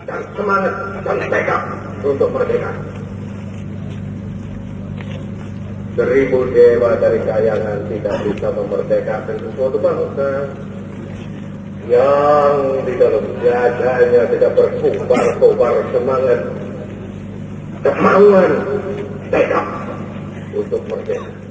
dan semangat dan tekad untuk merdeka. 1000 dewa dari kayangan tidak bisa memerdekakan sesuatu bangsa yang di dalam dadanya tidak berkobar-kobar semangat, kemauan, tekad untuk merdeka.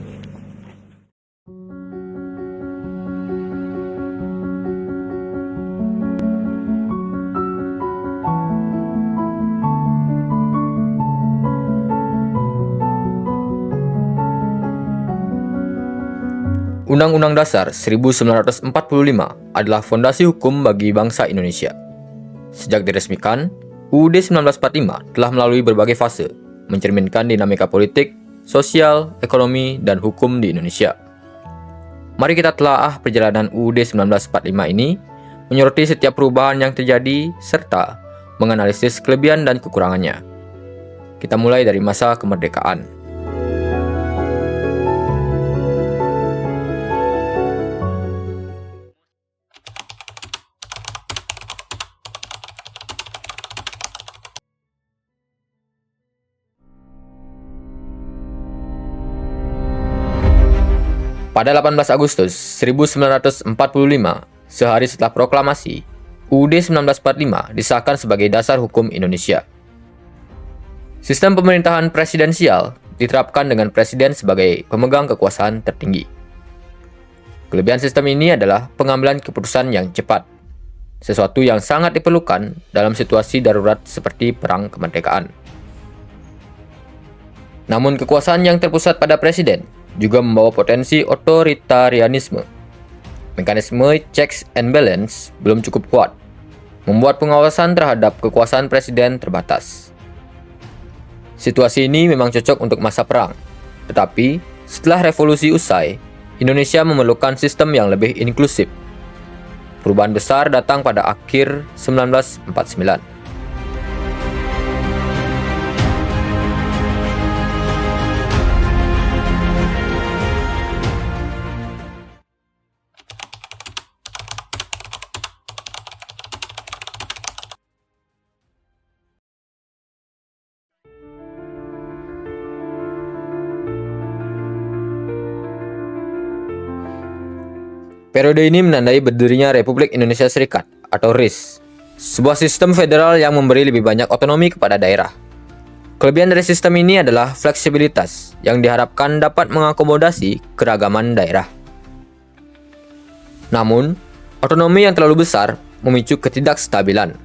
Undang-Undang Dasar 1945 adalah fondasi hukum bagi bangsa Indonesia. Sejak diresmikan, UUD 1945 telah melalui berbagai fase, mencerminkan dinamika politik, sosial, ekonomi, dan hukum di Indonesia. Mari kita telaah perjalanan UUD 1945 ini, menyoroti setiap perubahan yang terjadi, serta menganalisis kelebihan dan kekurangannya. Kita mulai dari masa kemerdekaan. Pada 18 Agustus 1945, sehari setelah proklamasi, UUD 1945 disahkan sebagai dasar hukum Indonesia. Sistem pemerintahan presidensial diterapkan dengan presiden sebagai pemegang kekuasaan tertinggi. Kelebihan sistem ini adalah pengambilan keputusan yang cepat, sesuatu yang sangat diperlukan dalam situasi darurat seperti perang kemerdekaan. Namun kekuasaan yang terpusat pada presiden juga membawa potensi otoritarianisme. Mekanisme checks and balance belum cukup kuat, membuat pengawasan terhadap kekuasaan presiden terbatas. Situasi ini memang cocok untuk masa perang, tetapi setelah revolusi usai, Indonesia memerlukan sistem yang lebih inklusif. Perubahan besar datang pada akhir 1949. Periode ini menandai berdirinya Republik Indonesia Serikat atau RIS, sebuah sistem federal yang memberi lebih banyak otonomi kepada daerah. Kelebihan dari sistem ini adalah fleksibilitas yang diharapkan dapat mengakomodasi keragaman daerah. Namun, otonomi yang terlalu besar memicu ketidakstabilan.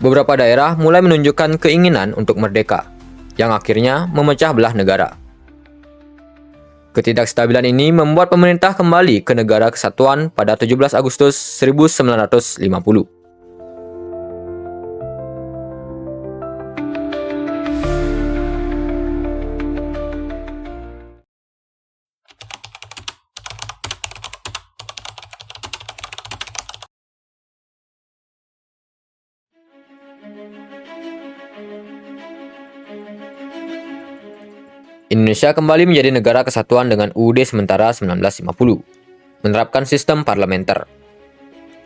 Beberapa daerah mulai menunjukkan keinginan untuk merdeka, yang akhirnya memecah belah negara. Ketidakstabilan ini membuat pemerintah kembali ke Negara Kesatuan pada 17 Agustus 1950. Indonesia kembali menjadi negara kesatuan dengan UUD sementara 1950, menerapkan sistem parlementer.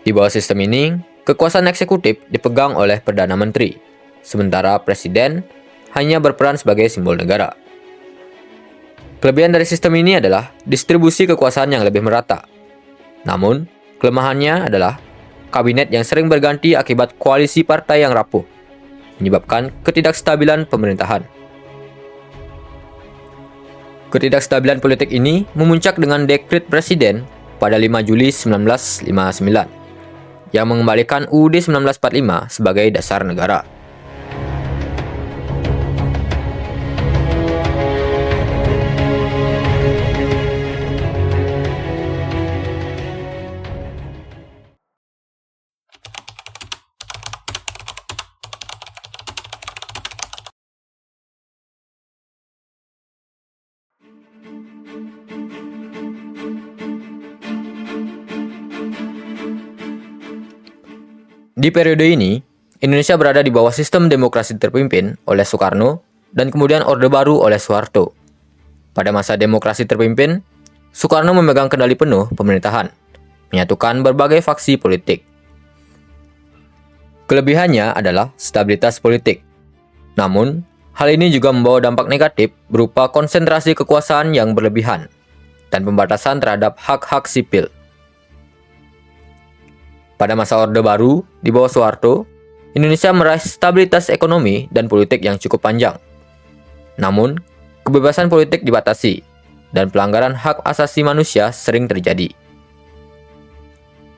Di bawah sistem ini, kekuasaan eksekutif dipegang oleh Perdana Menteri, sementara Presiden hanya berperan sebagai simbol negara. Kelebihan dari sistem ini adalah distribusi kekuasaan yang lebih merata. Namun, kelemahannya adalah kabinet yang sering berganti akibat koalisi partai yang rapuh, menyebabkan ketidakstabilan pemerintahan. Ketidakstabilan politik ini memuncak dengan dekret Presiden pada 5 Juli 1959 yang mengembalikan UUD 1945 sebagai dasar negara. Di periode ini, Indonesia berada di bawah sistem demokrasi terpimpin oleh Soekarno dan kemudian Orde Baru oleh Soeharto. Pada masa demokrasi terpimpin, Soekarno memegang kendali penuh pemerintahan, menyatukan berbagai faksi politik. Kelebihannya adalah stabilitas politik. Namun, hal ini juga membawa dampak negatif berupa konsentrasi kekuasaan yang berlebihan dan pembatasan terhadap hak-hak sipil. Pada masa Orde Baru di bawah Soeharto, Indonesia meraih stabilitas ekonomi dan politik yang cukup panjang. Namun, kebebasan politik dibatasi dan pelanggaran hak asasi manusia sering terjadi.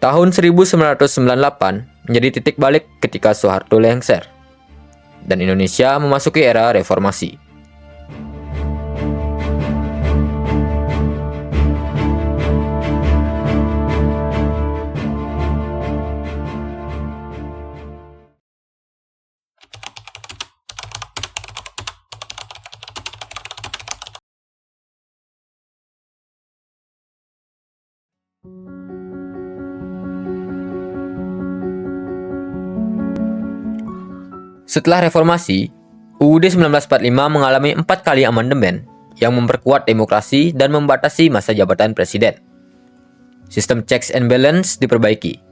Tahun 1998 menjadi titik balik ketika Soeharto lengser dan Indonesia memasuki era reformasi. Setelah reformasi, UUD 1945 mengalami 4 kali amandemen yang memperkuat demokrasi dan membatasi masa jabatan presiden. Sistem checks and balance diperbaiki,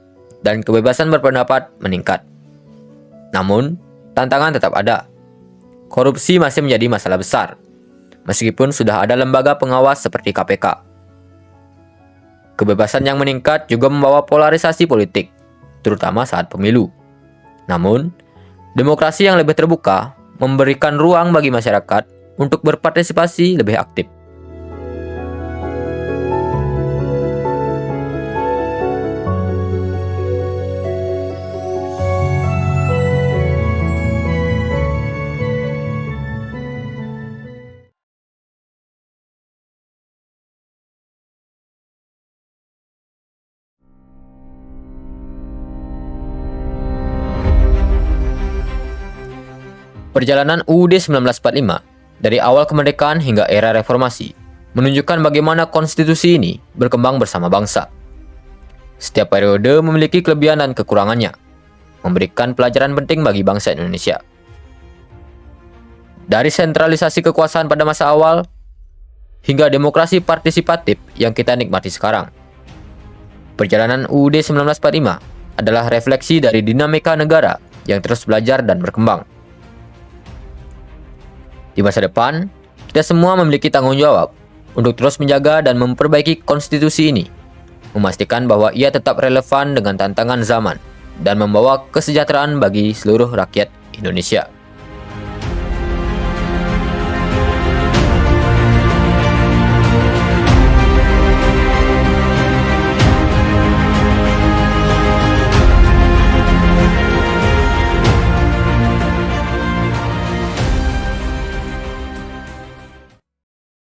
dan kebebasan berpendapat meningkat. Namun, tantangan tetap ada. Korupsi masih menjadi masalah besar, meskipun sudah ada lembaga pengawas seperti KPK. Kebebasan yang meningkat juga membawa polarisasi politik, terutama saat pemilu. Namun, demokrasi yang lebih terbuka memberikan ruang bagi masyarakat untuk berpartisipasi lebih aktif. Perjalanan UUD 1945 dari awal kemerdekaan hingga era reformasi menunjukkan bagaimana konstitusi ini berkembang bersama bangsa. Setiap periode memiliki kelebihan dan kekurangannya, memberikan pelajaran penting bagi bangsa Indonesia. Dari sentralisasi kekuasaan pada masa awal hingga demokrasi partisipatif yang kita nikmati sekarang. Perjalanan UUD 1945 adalah refleksi dari dinamika negara yang terus belajar dan berkembang. Di masa depan, kita semua memiliki tanggung jawab untuk terus menjaga dan memperbaiki konstitusi ini, memastikan bahwa ia tetap relevan dengan tantangan zaman dan membawa kesejahteraan bagi seluruh rakyat Indonesia.